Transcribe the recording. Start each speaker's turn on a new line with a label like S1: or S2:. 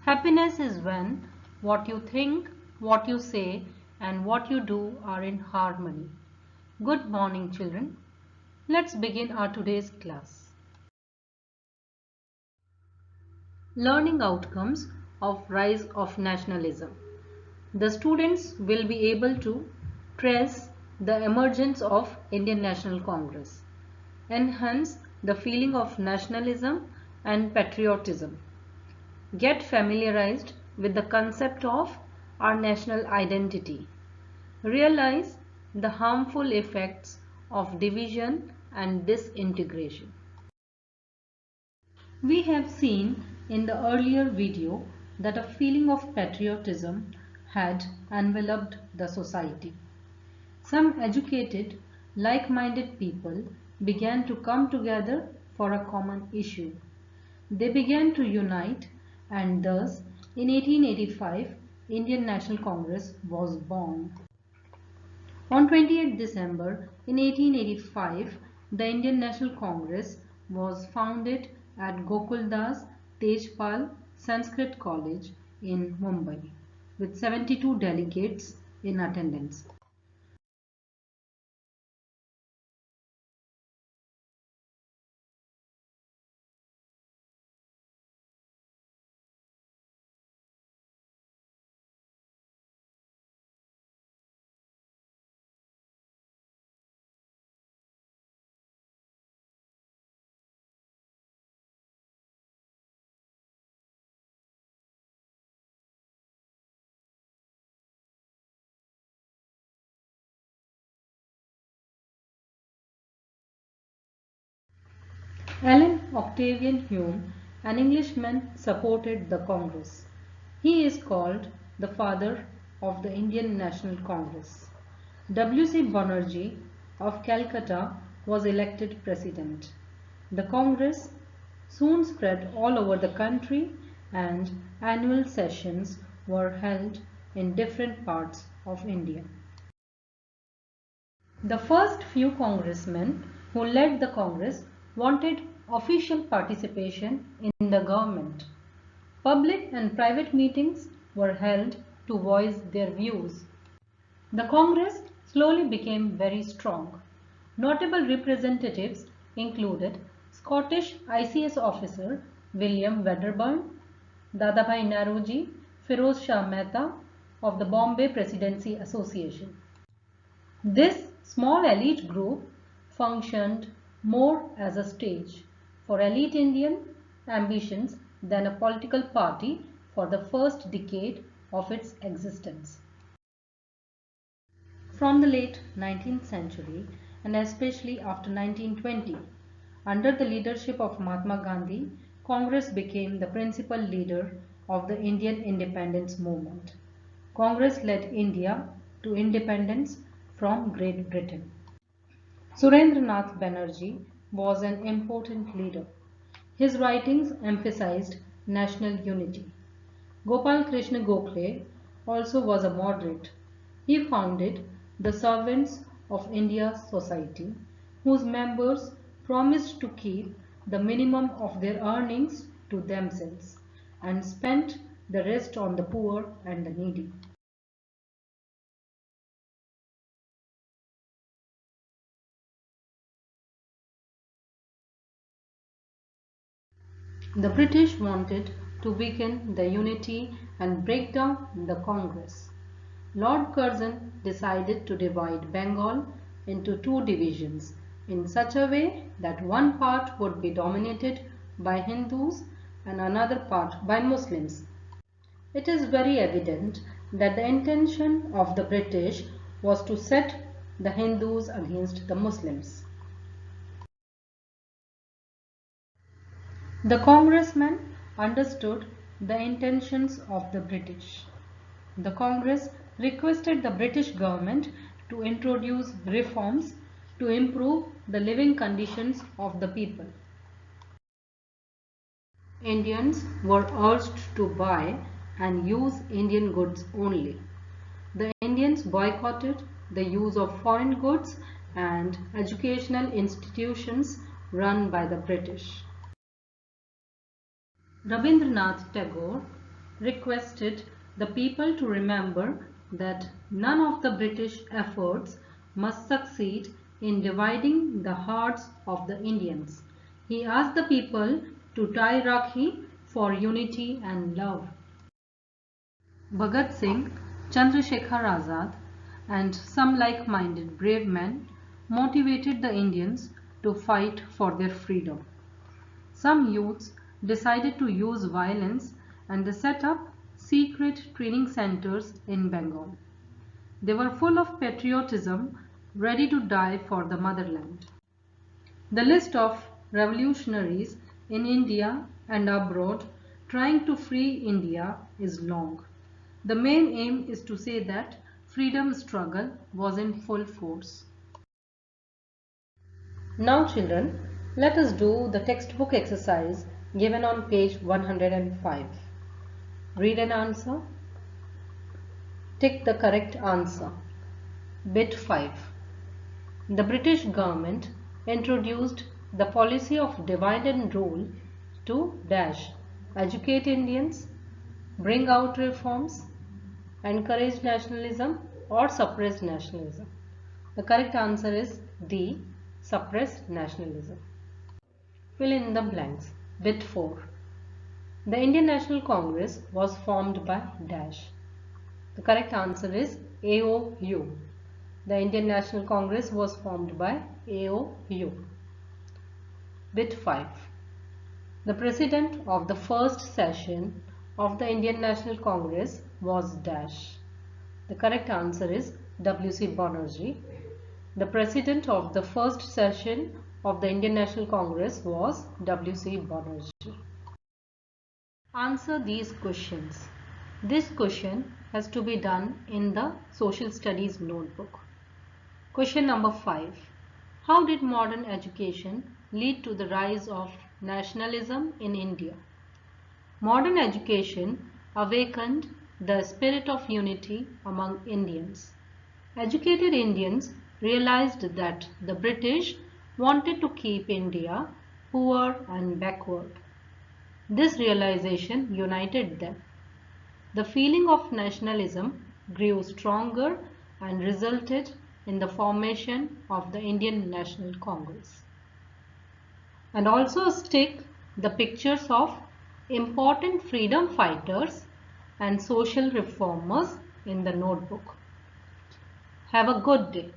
S1: Happiness is when what you think, what you say, and what you do are in harmony. Good morning, children. Let's begin our today's class. Learning outcomes of rise of nationalism. The students will be able to trace the emergence of Indian National Congress, enhance the feeling of nationalism and patriotism, get familiarized with the concept of our national identity, realize the harmful effects of division and disintegration. We have seen in the earlier video that a feeling of patriotism had enveloped the society. Some educated, like-minded people began to come together for a common issue. They began to unite, and thus in 1885 Indian National Congress was born. On 28 December in 1885, the Indian National Congress was founded at Gokuldas Tejpal Sanskrit College in Mumbai with 72 delegates in attendance. Alan Octavian Hume, an Englishman, supported the Congress. He is called the father of the Indian National Congress. W.C. Banerjee of Calcutta was elected president. The Congress soon spread all over the country and annual sessions were held in different parts of India. The first few congressmen who led the Congress wanted official participation in the government. Public and private meetings were held to voice their views. The Congress slowly became very strong. Notable representatives included Scottish ICS officer William Wedderburn, Dadabhai Naoroji, Firoz Shah Mehta of the Bombay Presidency Association. This small elite group functioned more as a stage for elite Indian ambitions than a political party for the first decade of its existence. From the late 19th century and especially after 1920, under the leadership of Mahatma Gandhi, Congress became the principal leader of the Indian independence movement. Congress led India to independence from Great Britain. Surendranath Banerjee was an important leader. His writings emphasized national unity. Gopal Krishna Gokhale also was a moderate. He founded the Servants of India Society, whose members promised to keep the minimum of their earnings to themselves and spent the rest on the poor and the needy. The British wanted to weaken the unity and break down the Congress. Lord Curzon decided to divide Bengal into two divisions in such a way that one part would be dominated by Hindus and another part by Muslims. It is very evident that the intention of the British was to set the Hindus against the Muslims. The congressmen understood the intentions of the British. The Congress requested the British government to introduce reforms to improve the living conditions of the people. Indians were urged to buy and use Indian goods only. The Indians boycotted the use of foreign goods and educational institutions run by the British. Rabindranath Tagore requested the people to remember that none of the British efforts must succeed in dividing the hearts of the Indians. He asked the people to tie Rakhi for unity and love. Bhagat Singh, Chandrasekhar Azad, and some like-minded brave men motivated the Indians to fight for their freedom. Some youths decided to use violence and they set up secret training centers in Bengal. They were full of patriotism, ready to die for the motherland. The list of revolutionaries in India and abroad trying to free India is long. The main aim is to say that freedom struggle was in full force. Now children, let us do the textbook exercise given on page 105. Read and answer. Tick the correct answer. Bit 5. The British government introduced the policy of divide and rule to dash, educate Indians, bring out reforms, encourage nationalism or suppress nationalism. The correct answer is D, suppress nationalism. Fill in the blanks. Bit 4. The Indian National Congress was formed by dash. The correct answer is AOU. The Indian National Congress was formed by AOU. Bit 5. The president of the first session of the Indian National Congress was dash. The correct answer is W.C. Banerjee. The president of the first session of the Indian National Congress was W.C. Banerjee. Answer these questions. This question has to be done in the Social Studies notebook. Question number 5. How did modern education lead to the rise of nationalism in India? Modern education awakened the spirit of unity among Indians. Educated Indians realized that the British wanted to keep India poor and backward. This realization united them. The feeling of nationalism grew stronger and resulted in the formation of the Indian National Congress. And also stick the pictures of important freedom fighters and social reformers in the notebook. Have a good day.